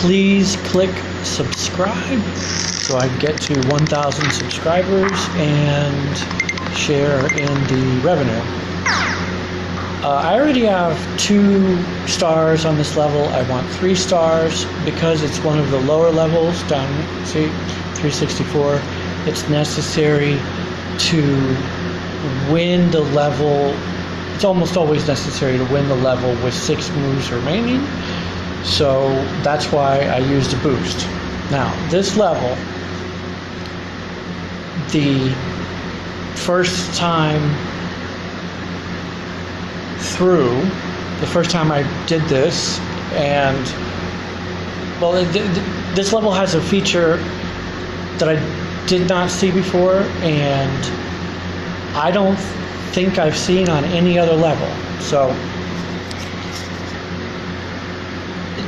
please click subscribe so I can get to 1,000 subscribers and share in the revenue. I already have 2 stars on this level. I want 3 stars because it's one of the lower levels down, see, 364. It's necessary to win the level. It's almost always necessary to win the level with 6 moves remaining. So that's why I used a boost. Now, this level, the first time through, the first time I did this, and well, this level has a feature that I did not see before, and I don't think I've seen on any other level. So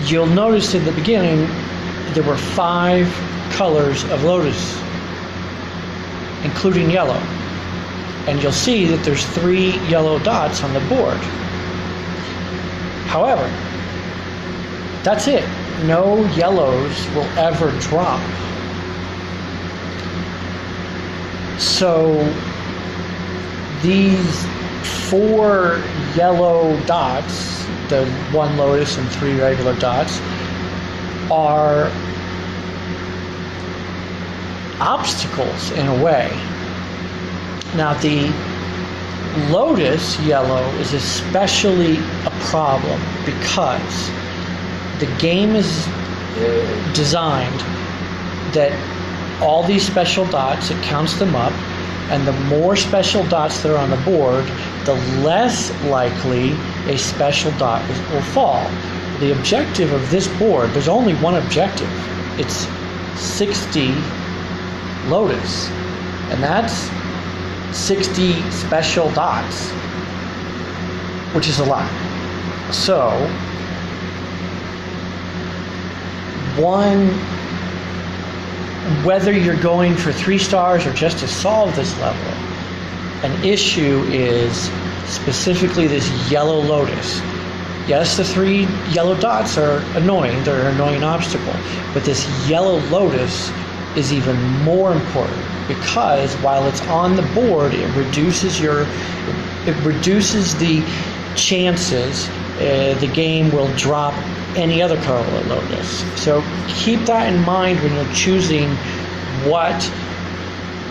you'll notice in the beginning there were 5 colors of Lotus, including yellow. And you'll see that there's 3 yellow dots on the board. However, that's it. No yellows will ever drop. So these 4 yellow dots, the 1 Lotus and 3 regular dots, are obstacles in a way. Now, the Lotus yellow is especially a problem because the game is designed that all these special dots, it counts them up, and the more special dots that are on the board, the less likely a special dot will fall. The objective of this board, there's only one objective. It's 60 Lotus, and that's 60 special dots, which is a lot. So, whether you're going for 3 stars or just to solve this level, an issue is specifically this yellow Lotus. Yes, the 3 yellow dots are annoying, they're an annoying obstacle, but this yellow Lotus is even more important because while it's on the board, it reduces the chances the game will drop any other color of Lotus. So keep that in mind when you're choosing what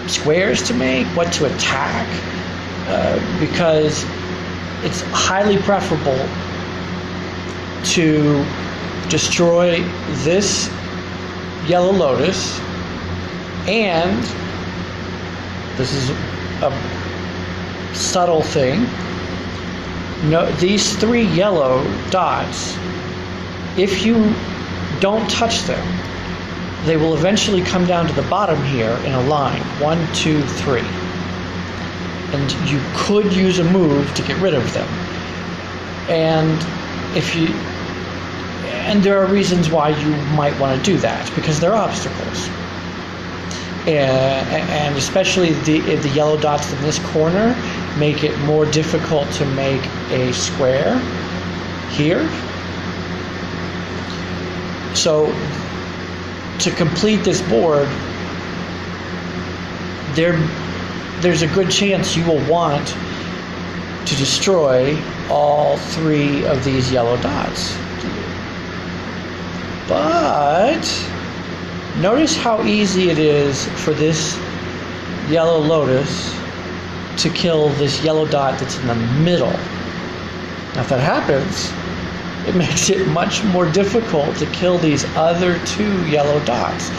squares to make, what to attack, because it's highly preferable to destroy this yellow Lotus, and this is a subtle thing. No, these 3 yellow dots, if you don't touch them, they will eventually come down to the bottom here in a line, 1, 2, 3. And you could use a move to get rid of them. And there are reasons why you might want to do that, because they're obstacles. And especially the yellow dots in this corner make it more difficult to make a square here. So to complete this board, there's a good chance you will want to destroy all 3 of these yellow dots. But notice how easy it is for this yellow Lotus to kill this yellow dot that's in the middle. Now, if that happens, it makes it much more difficult to kill these other 2 yellow dots.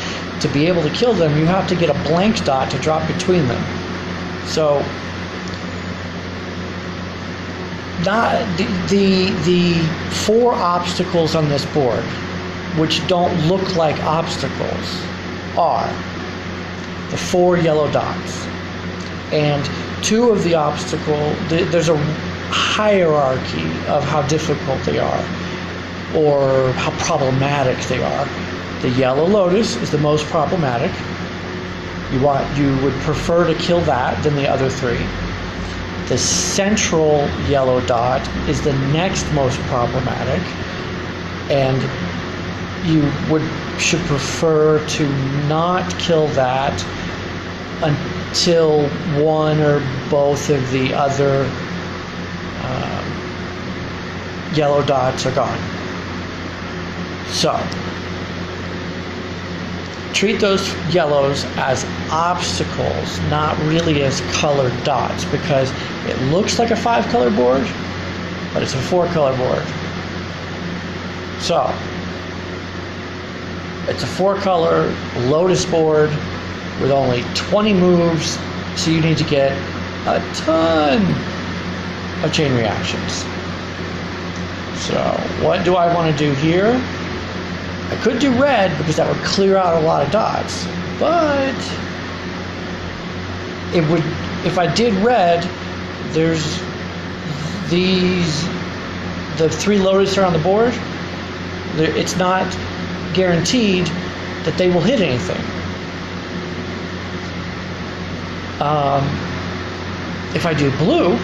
To be able to kill them, you have to get a blank dot to drop between them. So, the 4 obstacles on this board, which don't look like obstacles, are the 4 yellow dots. And 2 of the there's a hierarchy of how difficult they are or how problematic they are. The yellow Lotus is the most problematic. You would prefer to kill that than the other 3. The central yellow dot is the next most problematic, and you should prefer to not kill that until one or both of the other yellow dots are gone. So treat those yellows as obstacles, not really as colored dots, because it looks like a 5-color board, but it's a 4-color board. So it's a 4-color Lotus board with only 20 moves, so you need to get a ton of chain reactions. So what do I want to do here? I could do red because that would clear out a lot of dots, but it would, if I did red, there's the 3 Lotus are on the board. It's not guaranteed that they will hit anything. If I do blue,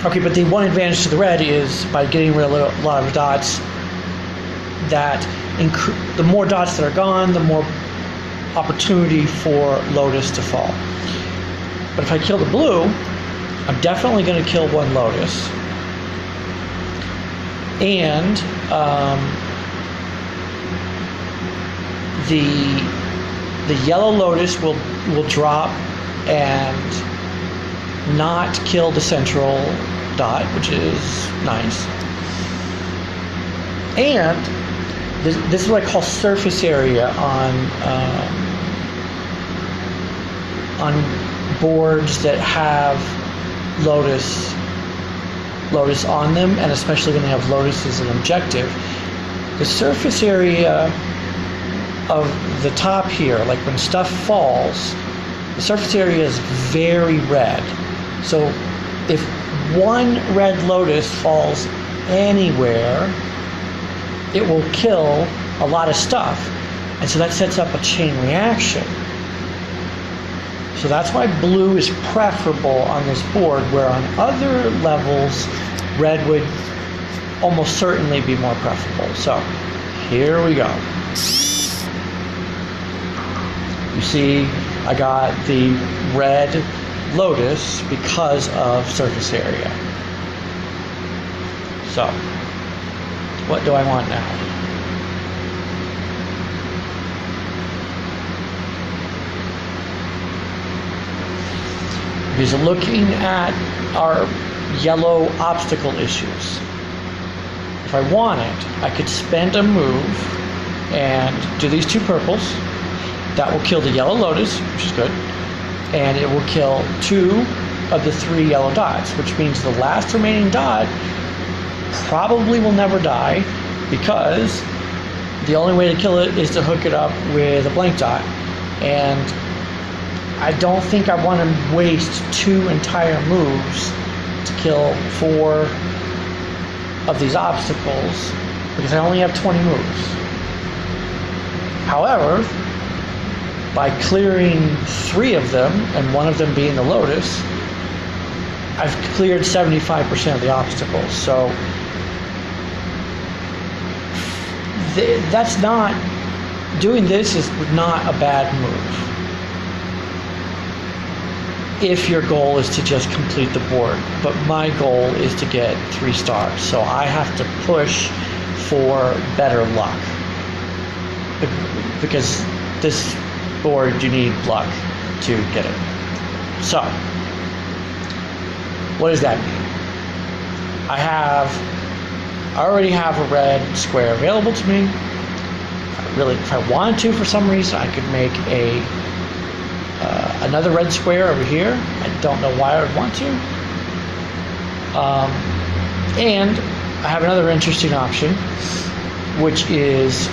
okay, but the one advantage to the red is by getting rid of a lot of dots, that the more dots that are gone, the more opportunity for Lotus to fall. But if I kill the blue, I'm definitely going to kill 1 Lotus. And the yellow Lotus will drop and not kill the central dot, which is nice. And this is what I call surface area on boards that have Lotus on them, and especially when they have Lotus as an objective. The surface area of the top here, like when stuff falls, the surface area is very red. So if 1 red Lotus falls anywhere, it will kill a lot of stuff, and so that sets up a chain reaction. So that's why blue is preferable on this board, where on other levels red would almost certainly be more preferable. So here we go. You see, I got the red Lotus because of surface area. So what do I want now? Because looking at our yellow obstacle issues, if I want it, I could spend a move and do these 2 purples. That will kill the yellow Lotus, which is good, and it will kill 2 of the 3 yellow dots, which means the last remaining dot probably will never die, because the only way to kill it is to hook it up with a blank dot. And I don't think I want to waste 2 entire moves to kill 4 of these obstacles, because I only have 20 moves. However, by clearing 3 of them, and 1 of them being the Lotus, I've cleared 75% of the obstacles. So that's not, doing this is not a bad move if your goal is to just complete the board. But my goal is to get 3 stars, so I have to push for better luck, because this board you need luck to get it. So what does that mean? I already have a red square available to me. If I wanted to, for some reason, I could make another red square over here. I don't know why I would want to. And I have another interesting option, which is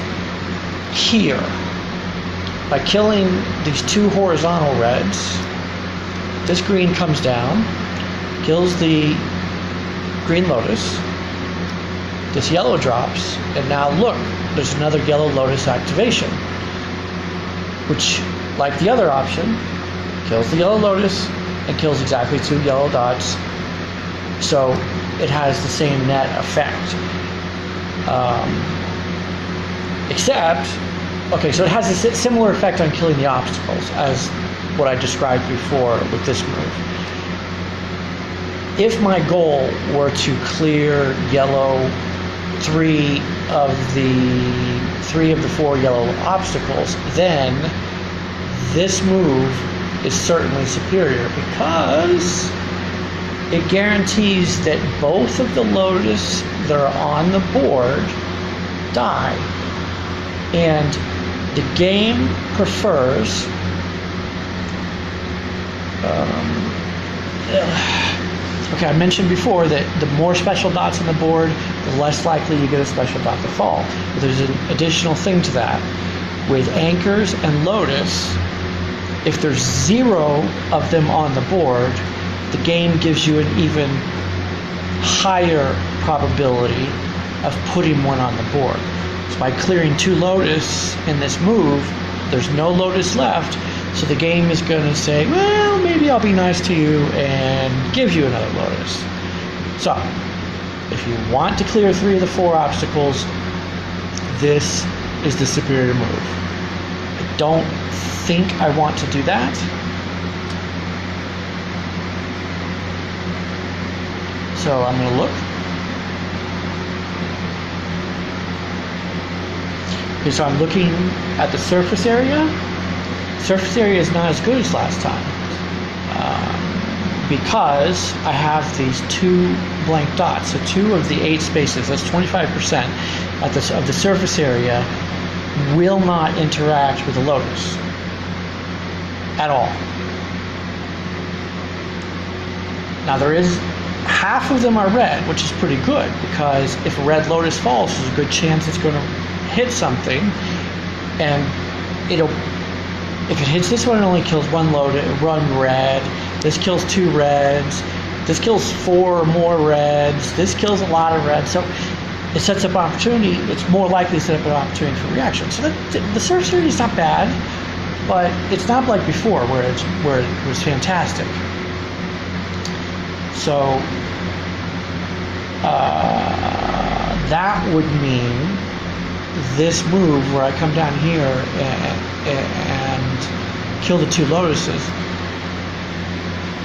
here. By killing these 2 horizontal reds, this green comes down, kills the green Lotus, this yellow drops, and now look, there's another yellow Lotus activation, which, like the other option, kills the yellow Lotus and kills exactly 2 yellow dots, so it has the same net effect. Except, okay, so it has a similar effect on killing the obstacles as what I described before with this move. If my goal were to clear yellow three of the 4 yellow obstacles, then this move is certainly superior because it guarantees that both of the Lotus that are on the board die. And the game prefers okay, I mentioned before that the more special dots on the board, the less likely you get a special dot to fall. But there's an additional thing to that. With anchors and Lotus, if there's 0 of them on the board, the game gives you an even higher probability of putting one on the board. So by clearing 2 Lotus in this move, there's no Lotus left, so the game is going to say, well, maybe I'll be nice to you and give you another Lotus. So, if you want to clear 3 of the 4 obstacles, this is the superior move. I don't think I want to do that. So I'm going to look. Okay, so I'm looking at the surface area. Surface area is not as good as last time because I have these 2 blank dots. So 2 of the 8 spaces, that's 25% of the surface area, will not interact with the Lotus at all. Now there is half of them are red, which is pretty good because if a red Lotus falls, there's a good chance it's going to hit something, and if it hits this one, it only kills 1 Lotus, 1 red. This kills 2 reds. This kills 4 more reds. This kills a lot of reds. So it sets up opportunity. It's more likely to set up an opportunity for reaction. So the surface area is not bad, but it's not like before where it was fantastic. So that would mean this move where I come down here and kill the 2 Lotuses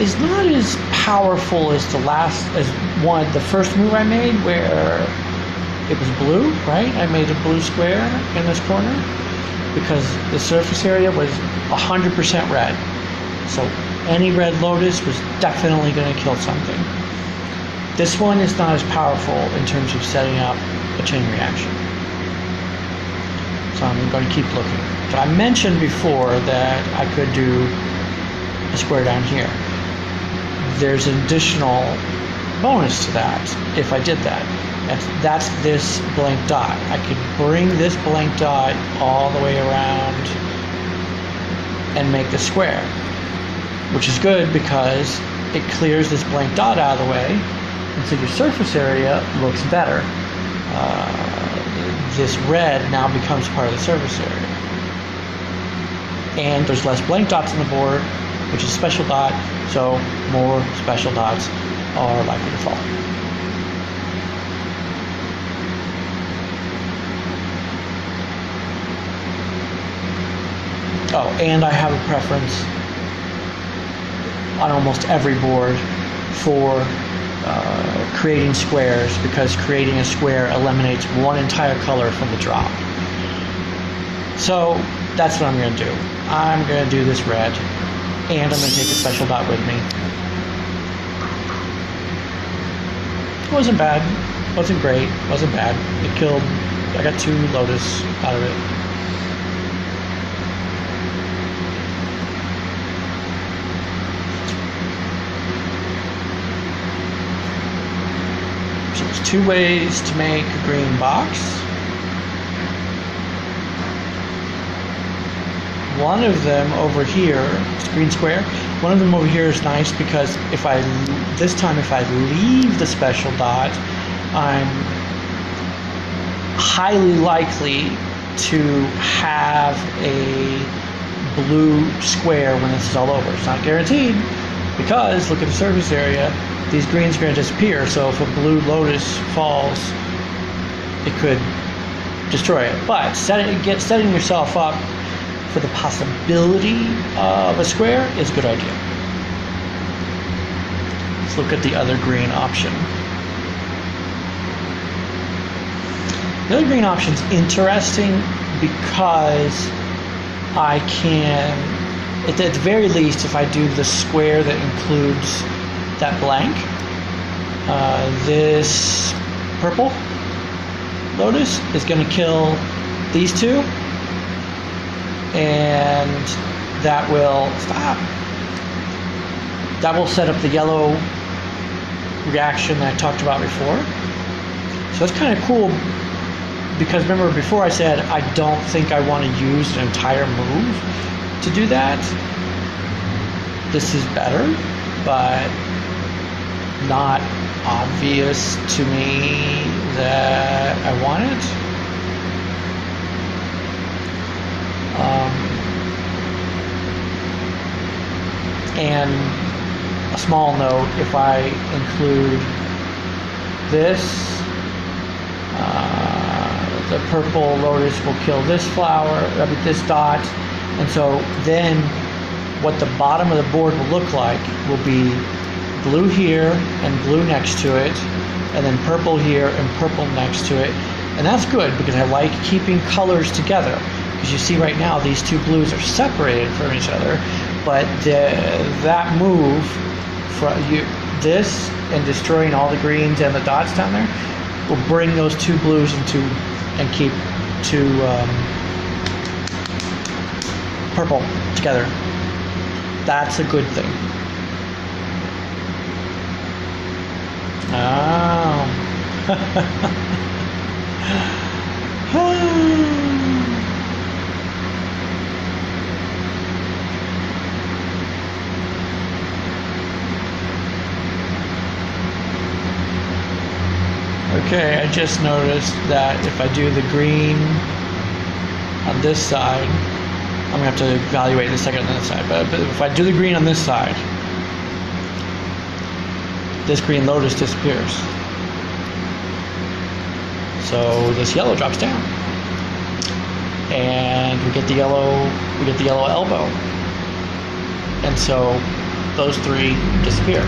is not as powerful as the first move I made where it was blue, right? I made a blue square in this corner because the surface area was 100% red. So any red Lotus was definitely going to kill something. This one is not as powerful in terms of setting up a chain reaction. So I'm going to keep looking. So I mentioned before that I could do a square down here. There's an additional bonus to that if I did that. That's this blank dot. I could bring this blank dot all the way around and make the square, which is good because it clears this blank dot out of the way, and so your surface area looks better. This red now becomes part of the surface area. And there's less blank dots on the board, which is special dot, so more special dots are likely to fall. Oh, and I have a preference on almost every board for creating squares, because creating a square eliminates one entire color from the drop. So that's what I'm going to do. I'm going to do this red, and I'm going to take a special dot with me. It wasn't bad, wasn't great, wasn't bad. It killed, I got 2 Lotus out of it. So there's 2 ways to make a green box. One of them over here, it's a green square. One of them over here is nice because if I leave the special dot, I'm highly likely to have a blue square when this is all over. It's not guaranteed because look at the surface area. These greens are going to disappear. So if a blue Lotus falls, it could destroy it. But setting yourself up for the possibility of a square is a good idea. Let's look at the other green option. The other green option is interesting because I can, at the very least, if I do the square that includes that blank, this purple lotus is going to kill these two, and that will set up the yellow reaction that I talked about before. So that's kind of cool, because remember before I said I don't think I want to use an entire move to do that. This is better, but not obvious to me that I want it. And a small note, if I include this, the purple lotus will kill this flower, this dot, and so then what the bottom of the board will look like will be blue here and blue next to it, and then purple here and purple next to it. And that's good because I like keeping colors together, because you see right now these two blues are separated from each other, but that move this and destroying all the greens and the dots down there will bring those two blues and keep two purple together. That's a good thing. Oh. Okay, I just noticed that if I do the green on this side, I'm going to have to evaluate the second on this side, but if I do the green on this side, this green lotus disappears. So this yellow drops down. And we get the yellow elbow. And so those three disappear.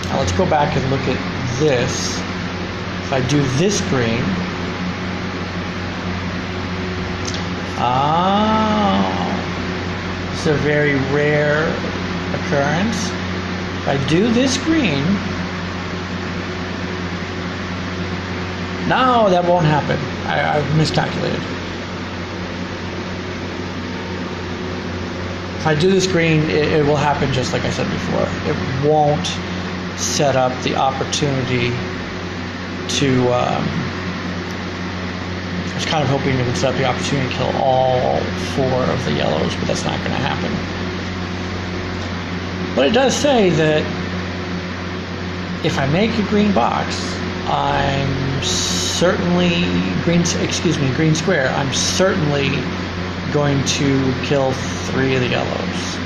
Now let's go back and look at this. If I do this green, it's a very rare occurrence. If I do this green, no, that won't happen. I've miscalculated. If I do this green, it will happen just like I said before. It won't set up the opportunity to, I was kind of hoping it would set up the opportunity to kill all four of the yellows, but that's not going to happen. But it does say that if I make a green box, I'm certainly, green square, I'm certainly going to kill 3 of the yellows.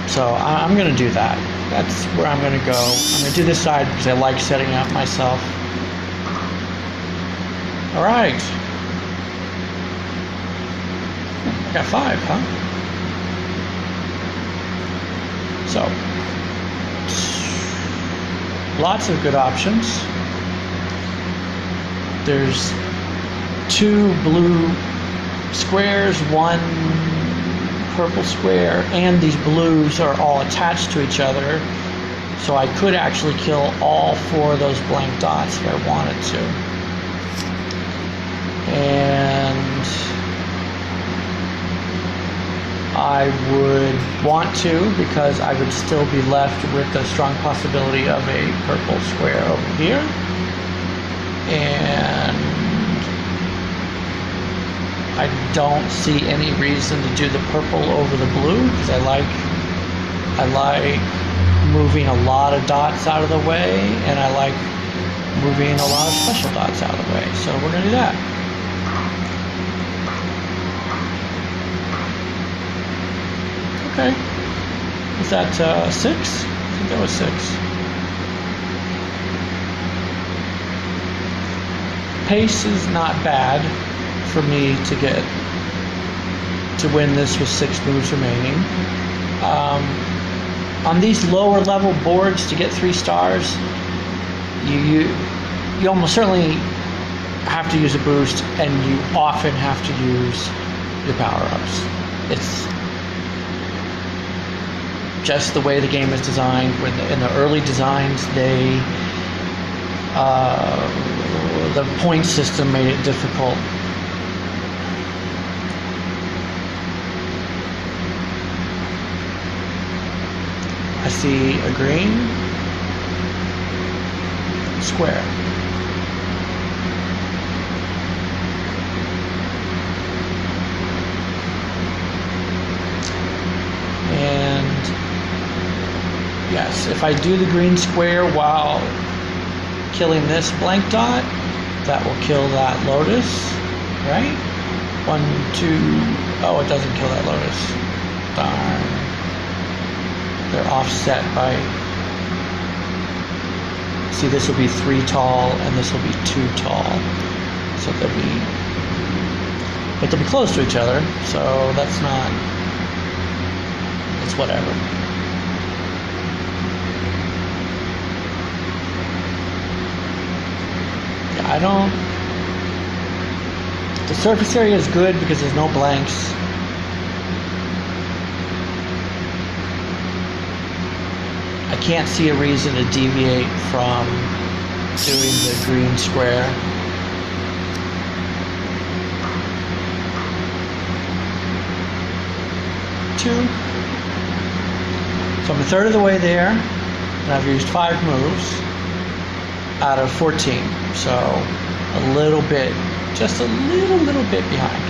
So I'm going to do that. That's where I'm going to go. I'm going to do this side because I like setting up myself. All right. I got 5, huh? So, lots of good options. There's 2 blue squares, 1 purple square, and these blues are all attached to each other. So I could actually kill all 4 of those blank dots if I wanted to. And I would want to, because I would still be left with the strong possibility of a purple square over here. And I don't see any reason to do the purple over the blue, because I like moving a lot of dots out of the way, and I like moving a lot of special dots out of the way. So we're going to do that. Okay. Is that 6? think that was 6. Pace is not bad for me to win this with 6 moves remaining. On these lower level boards, to get 3 stars, you almost certainly have to use a boost, and you often have to use your power-ups. It's just the way the game is designed. In the early designs, the point system made it difficult. I see a green square. And yes, if I do the green square while killing this blank dot, that will kill that lotus, right? 1, 2, oh, it doesn't kill that lotus. Darn. They're offset by, see, this will be 3 tall and this will be 2 tall. So but they'll be close to each other, so that's not, it's whatever. The surface area is good because there's no blanks. I can't see a reason to deviate from doing the green square. Two. So I'm a third of the way there, and I've used 5 moves out of 14. So a little bit, just a little bit behind.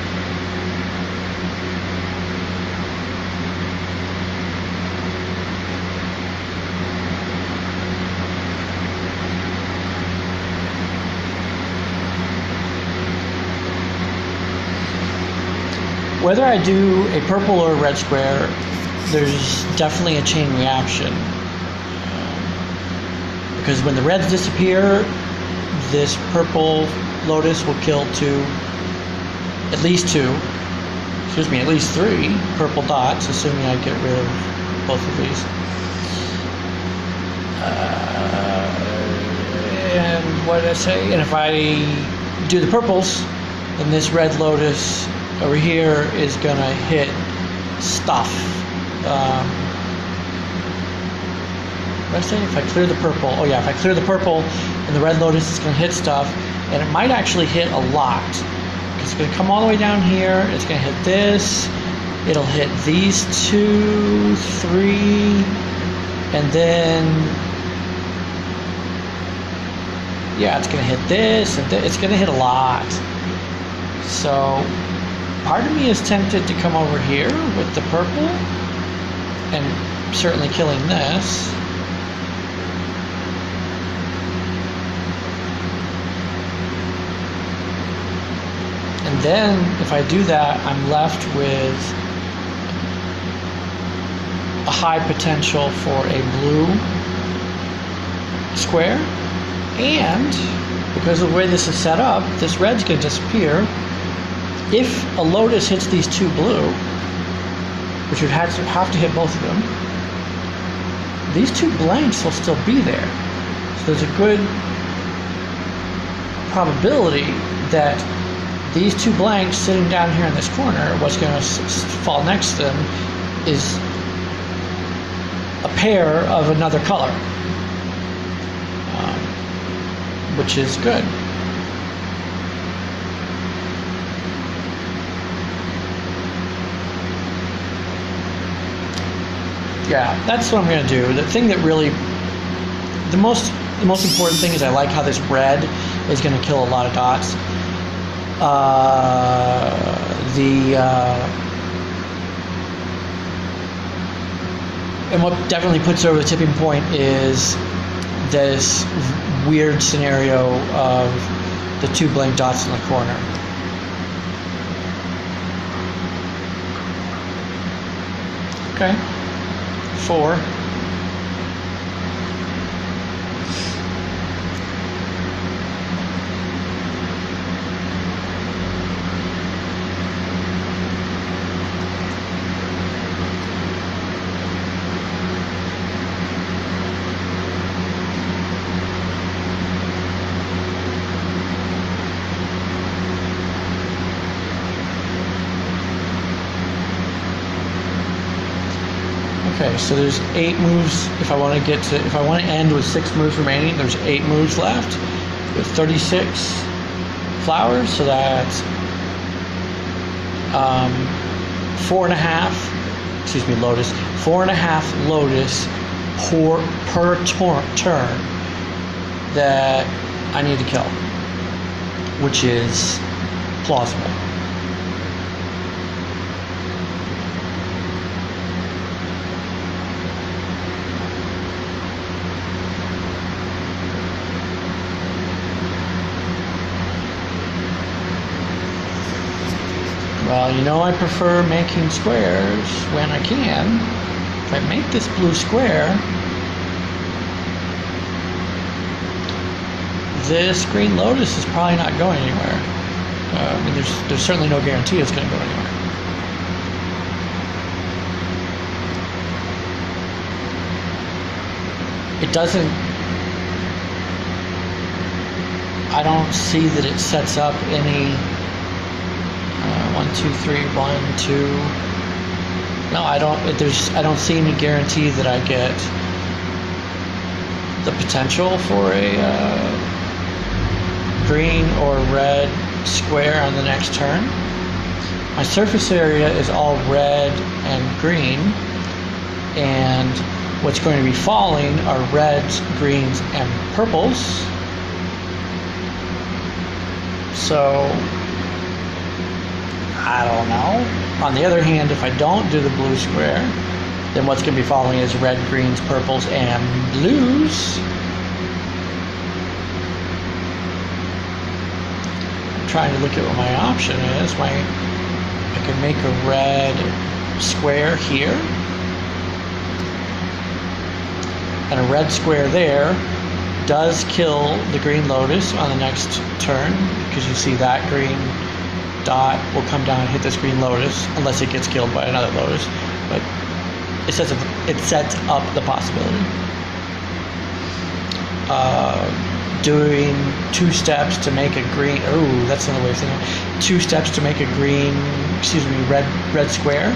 Whether I do a purple or a red square, there's definitely a chain reaction. Because when the reds disappear, this purple lotus will kill at least 3 purple dots, assuming I get rid of both of these. And what did I say? And if I do the purples, then this red lotus over here is gonna hit stuff. What did I say? If I clear the purple, if I clear the purple and the red lotus is gonna hit stuff, and it might actually hit a lot. It's gonna come all the way down here, it's gonna hit this, it'll hit these 2, 3, and then, it's gonna hit this, and it's gonna hit a lot. So, part of me is tempted to come over here with the purple, and certainly killing this. And then, if I do that, I'm left with a high potential for a blue square. And, because of the way this is set up, this red's going to disappear. If a lotus hits these 2 blue, which would have to hit both of them, these 2 blanks will still be there. So there's a good probability that these 2 blanks sitting down here in this corner, what's going to fall next to them is a pair of another color, which is good. Yeah, that's what I'm going to do. The thing that really, the most important thing is I like how this red is going to kill a lot of dots. And what definitely puts over the tipping point is this weird scenario of the 2 blank dots in the corner. Okay. 4. Okay, so there's 8 moves. If I want to end with 6 moves remaining, there's 8 moves left with 36 flowers. So that's 4.5. Excuse me, lotus. 4.5 lotus per turn that I need to kill, which is plausible. Well, you know I prefer making squares when I can. If I make this blue square, this green lotus is probably not going anywhere. I mean, there's certainly no guarantee it's going to go anywhere. It doesn't. I don't see that it sets up any. 1, 2, 3, 1, 2. No, I don't. I don't see any guarantee that I get the potential for a green or red square on the next turn. My surface area is all red and green, and what's going to be falling are reds, greens, and purples. So I don't know. On the other hand, if I don't do the blue square, then what's going to be falling is red, greens, purples, and blues. I'm trying to look at what my option is. I can make a red square here, and a red square there does kill the green lotus on the next turn, because you see that green dot will come down and hit this green lotus unless it gets killed by another lotus, but it sets up the possibility. Doing 2 steps to make a green. Oh, that's another way of thinking. 2 steps to make a green. Red square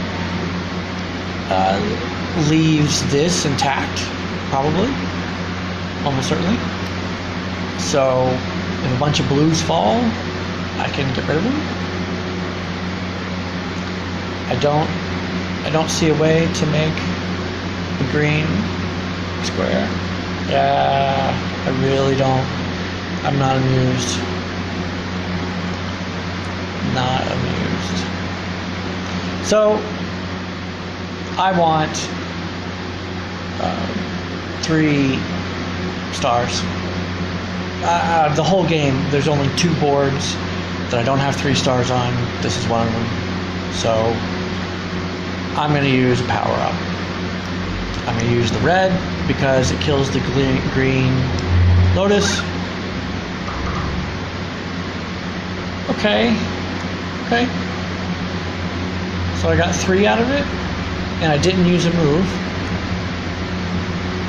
leaves this intact, probably, almost certainly. So if a bunch of blues fall, I can get rid of them. I don't see a way to make the green square. Yeah, I really don't. I'm not amused. Not amused. So I want 3 stars. Out of the whole game, there's only 2 boards that I don't have 3 stars on. This is one of them. So I'm going to use a power-up. I'm going to use the red because it kills the green lotus. Okay. So I got 3 out of it, and I didn't use a move.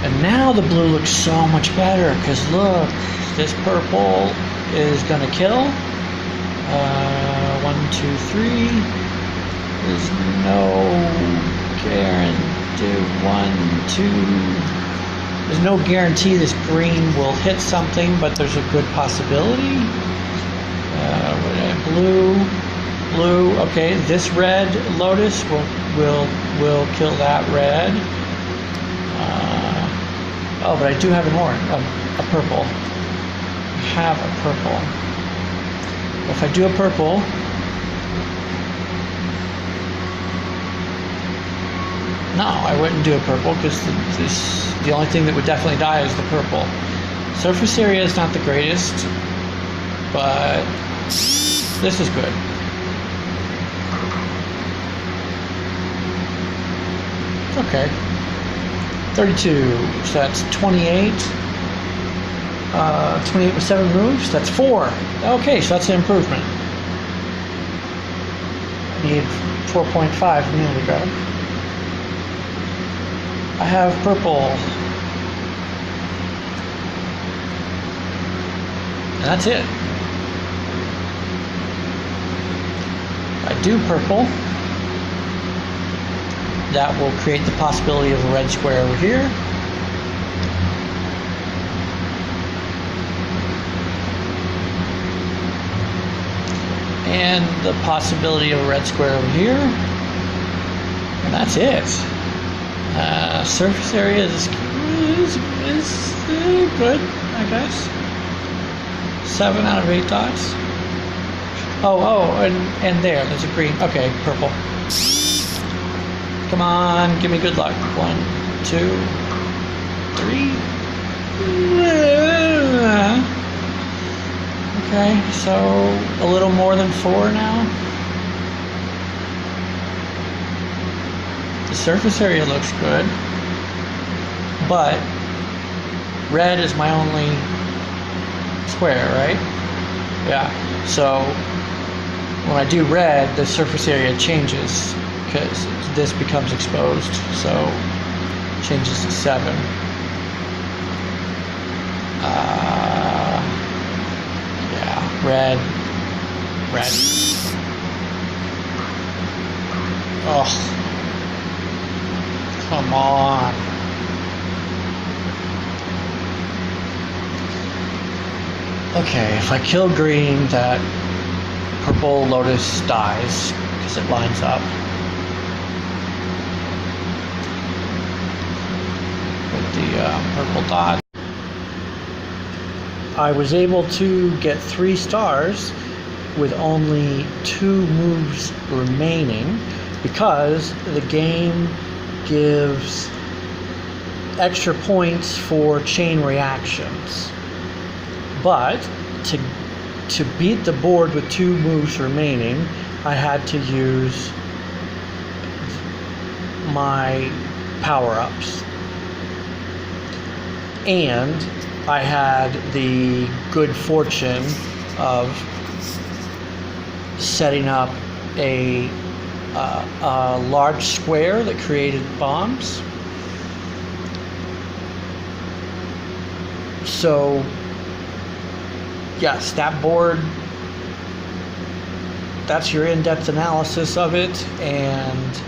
And now the blue looks so much better, because look, this purple is going to kill. 1, 2, 3. There's no guarantee. 1, 2. There's no guarantee this green will hit something, but there's a good possibility. Blue. Okay, this red lotus will kill that red. Oh, but I do have a purple. I have a purple. If I do a purple, no, I wouldn't do a purple, because the only thing that would definitely die is the purple. Surface area is not the greatest, but this is good. Okay. 32, so that's 28. 28 with 7 moves, that's 4. Okay, so that's an improvement. I need 4.5 a minute ago. I have purple. And that's it. I do purple. that will create the possibility of a red square over here. And the possibility of a red square over here. And that's it. Surface area is good, I guess. 7 out of 8 dots. And there's a green. Okay, purple. Come on, give me good luck. 1, 2, 3. Okay, so a little more than 4 now. The surface area looks good, but red is my only square, right? Yeah, so when I do red, the surface area changes because this becomes exposed, so it changes to 7. Yeah, red. Oh. Come on. Okay, if I kill green, that purple lotus dies because it lines up with the purple dot. I was able to get 3 stars with only 2 moves remaining because the game gives extra points for chain reactions. But to beat the board with 2 moves remaining, I had to use my power-ups. And I had the good fortune of setting up a large square that created bombs. So yes, that board, that's your in-depth analysis of it, and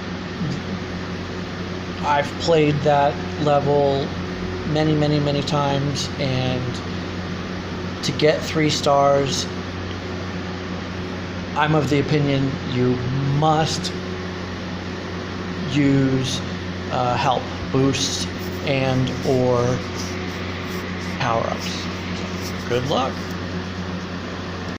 I've played that level many times, and to get 3 stars, I'm of the opinion you must use help, boosts, and or power-ups. Good luck.